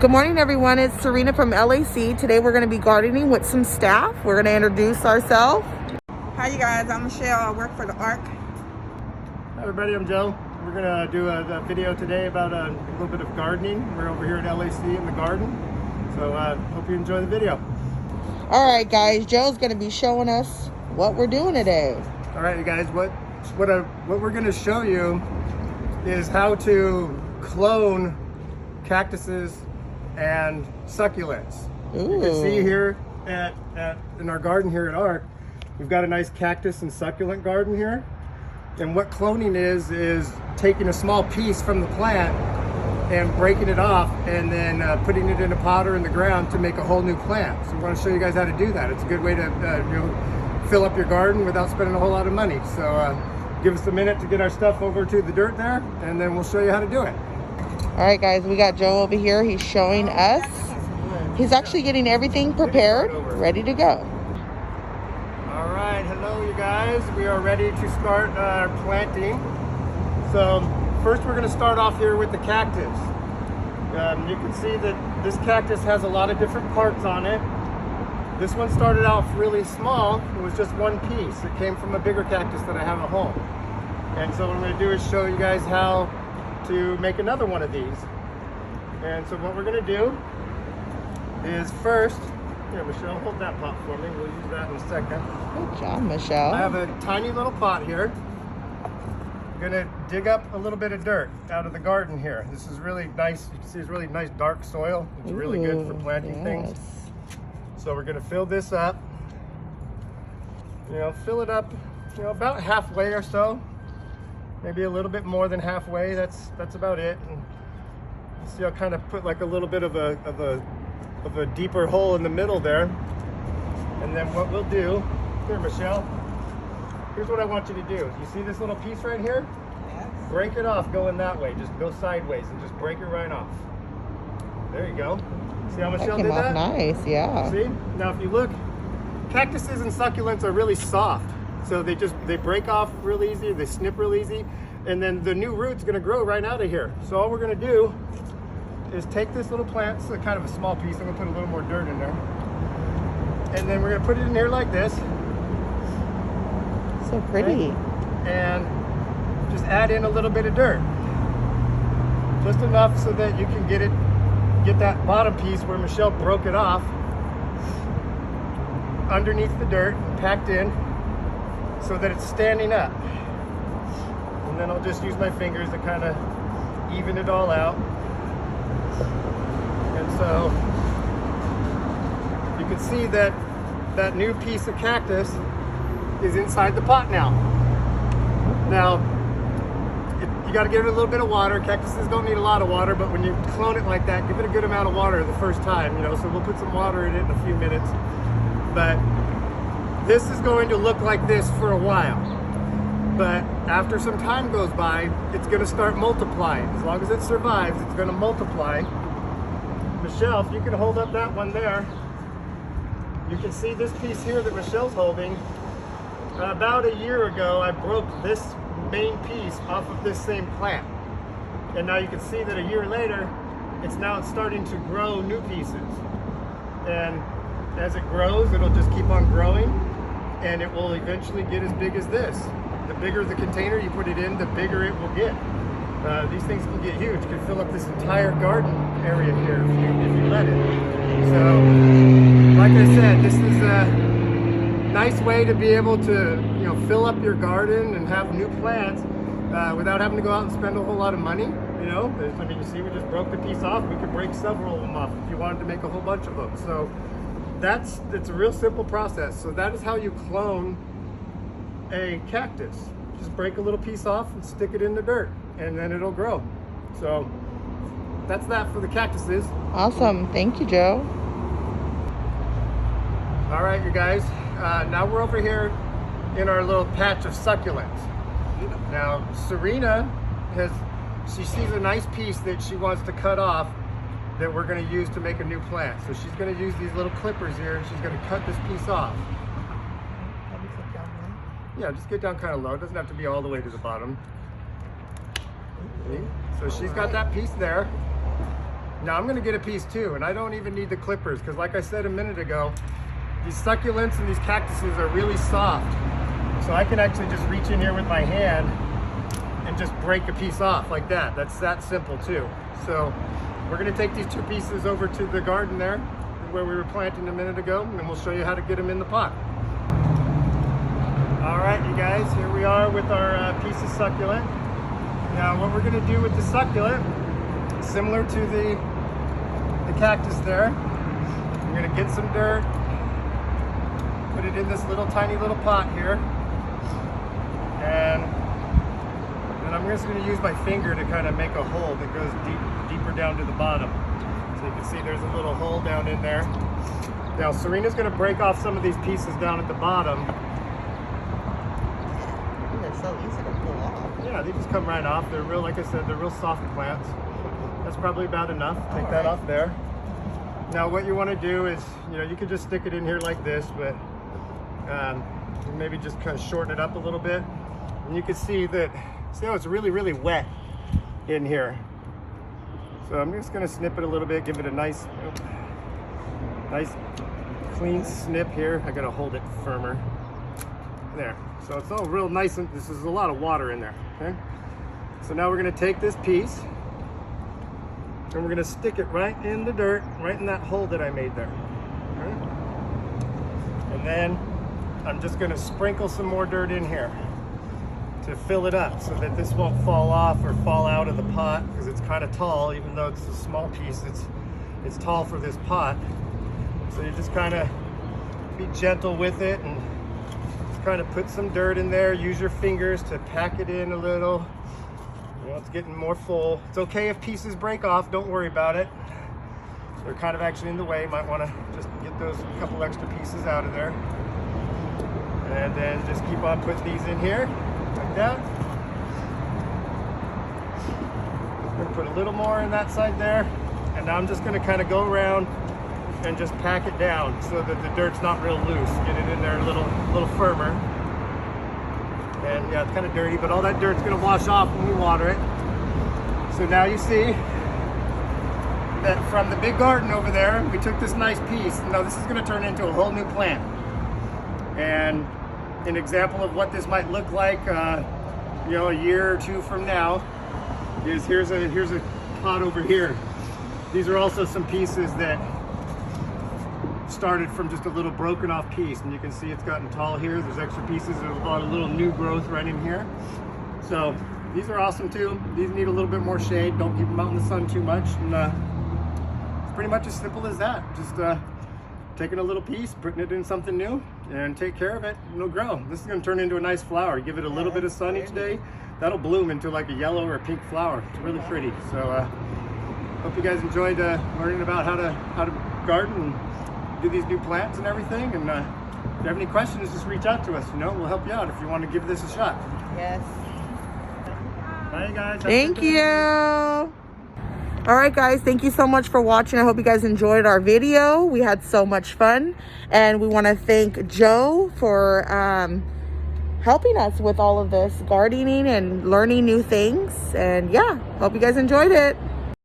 Good morning, everyone. It's Serena from LAC. Today we're going to be gardening with some staff. We're going to introduce ourselves. Hi, you guys. I'm Michelle. I work for the ARC. Hi, everybody. I'm Joe. We're going to do a video today about a little bit of gardening. We're over here at LAC in the garden. So hope you enjoy the video. All right, guys. Joe's going to be showing us what we're doing today. All right, you guys. What we're going to show you is how to clone cactuses and succulents. Ooh. You can see here in our garden here at ARC, we've got a nice cactus and succulent garden here. And what cloning is taking a small piece from the plant and breaking it off and then putting it in a pot or in the ground to make a whole new plant. So we want to show you guys how to do that. It's a good way to fill up your garden without spending a whole lot of money. So give us a minute to get our stuff over to the dirt there, and then we'll show you how to do it. All right, guys, we got Joe over here. He's showing us. He's actually getting everything prepared, ready to go. All right, hello, you guys. We are ready to start planting. So first we're going to start off here with the cactus. You can see that this cactus has a lot of different parts on it. This one started off really small. It was just one piece. It came from a bigger cactus that I have at home. And so what I'm going to do is show you guys how to make another one of these. And so what we're going to do is first, here, Michelle, hold that pot for me. We'll use that in a second. Good job, Michelle. I have a tiny little pot here. I'm going to dig up a little bit of dirt out of the garden here. This is really nice. You can see it's really nice dark soil. It's really good for planting things. So we're going to fill this up. Fill it up, about halfway or so. Maybe a little bit more than halfway. That's about it. And you see, I'll kind of put like a little bit of a deeper hole in the middle there. And then what we'll do, here, Michelle, here's what I want you to do. You see this little piece right here? Yes. Break it off going that way. Just go sideways and just break it right off. There you go. See how Michelle did that? Nice, yeah. See? Now if you look, cactuses and succulents are really soft. So they break off real easy, they snip real easy, and then the new root's gonna grow right out of here. So all we're gonna do is take this little plant, it's kind of a small piece, I'm gonna put a little more dirt in there. And then we're gonna put it in here like this. So pretty. Okay? And just add in a little bit of dirt. Just enough so that you can get that bottom piece where Michelle broke it off underneath the dirt, packed in, so that it's standing up. And then I'll just use my fingers to kind of even it all out. And so you can see that that new piece of cactus is inside the pot now. Now, you got to give it a little bit of water. Cactuses don't need a lot of water, but when you clone it like that, give it a good amount of water the first time, so we'll put some water in it in a few minutes. But this is going to look like this for a while, but after some time goes by, it's going to start multiplying. As long as it survives, it's going to multiply. Michelle, if you can hold up that one there, you can see this piece here that Michelle's holding. About a year ago, I broke this main piece off of this same plant. And now you can see that a year later, it's starting to grow new pieces. And as it grows, it'll just keep on growing, and it will eventually get as big as this. The bigger the container you put it in, the bigger it will get. These things can get huge. Can fill up this entire garden area here if you let it. So, like I said, this is a nice way to be able to fill up your garden and have new plants without having to go out and spend a whole lot of money. You see, we just broke the piece off. We could break several of them off if you wanted to make a whole bunch of them. So it's a real simple process. So that is how you clone a cactus. Just break a little piece off and stick it in the dirt, and then it'll grow. So that's that for the cactuses. Awesome. Thank you, Joe. All right, you guys. Now we're over here in our little patch of succulents. Now Serena she sees a nice piece that she wants to cut off that we're going to use to make a new plant. So she's going to use these little clippers here, and she's going to cut this piece off. Yeah, just get down kind of low. It doesn't have to be all the way to the bottom. See? So she's got that piece there. Now I'm gonna get a piece too, and I don't even need the clippers, because like I said a minute ago, these succulents and these cactuses are really soft. So I can actually just reach in here with my hand and just break a piece off like that. That's that simple too. So we're gonna take these 2 pieces over to the garden there, where we were planting a minute ago, and we'll show you how to get them in the pot. All right, you guys, here we are with our piece of succulent. Now what we're gonna do with the succulent, similar to the cactus there, we're gonna get some dirt, put it in this little tiny little pot here, and then I'm just gonna use my finger to kind of make a hole that goes deeper down to the bottom. So you can see there's a little hole down in there. Now Serena's gonna break off some of these pieces down at the bottom. They're so easy to pull off. Yeah, they just come right off. They're real, like I said, they're real soft plants. That's probably about enough. Take that off there. Now what you want to do is, you can just stick it in here like this, but maybe just kind of shorten it up a little bit. And you can see how it's really, really wet in here. So I'm just going to snip it a little bit, give it a nice clean snip here. I got to hold it firmer. There. So it's all real nice, and this is a lot of water in there. Okay. So now we're going to take this piece, and we're going to stick it right in the dirt, right in that hole that I made there. Okay. And then I'm just going to sprinkle some more dirt in here to fill it up so that this won't fall off or fall out of the pot, because it's kind of tall. Even though it's a small piece, it's tall for this pot. So you just kind of be gentle with it and just kind of put some dirt in there. Use your fingers to pack it in a little. It's getting more full. It's okay if pieces break off, don't worry about it. They're kind of actually in the way. You might want to just get those couple extra pieces out of there. And then just keep on putting these in here, like that. I'm going to put a little more in that side there. And now I'm just going to kind of go around and just pack it down so that the dirt's not real loose. Get it in there a little firmer. And yeah, it's kind of dirty, but all that dirt's gonna wash off when we water it. So now you see that from the big garden over there, we took this nice piece. Now this is gonna turn into a whole new plant. And an example of what this might look like, a year or 2 from now, is here's a pot over here. These are also some pieces that started from just a little broken off piece, and you can see it's gotten tall here. There's extra pieces of a lot of little new growth right in here. So these are awesome too. These need a little bit more shade. Don't keep them out in the sun too much. And it's pretty much as simple as that. Just taking a little piece, putting it in something new, and take care of it, and it'll grow. This is going to turn into a nice flower. Give it a little bit of sun each day. That'll bloom into like a yellow or a pink flower. It's really pretty. So hope you guys enjoyed learning about how to garden and do these new plants and everything. And if you have any questions, just reach out to us. We'll help you out if you want to give this a shot. Yes. Bye, guys. Thank you. All right, guys, thank you so much for watching. I hope you guys enjoyed our video. We had so much fun, and we want to thank Joe for helping us with all of this gardening and learning new things. And yeah, hope you guys enjoyed it.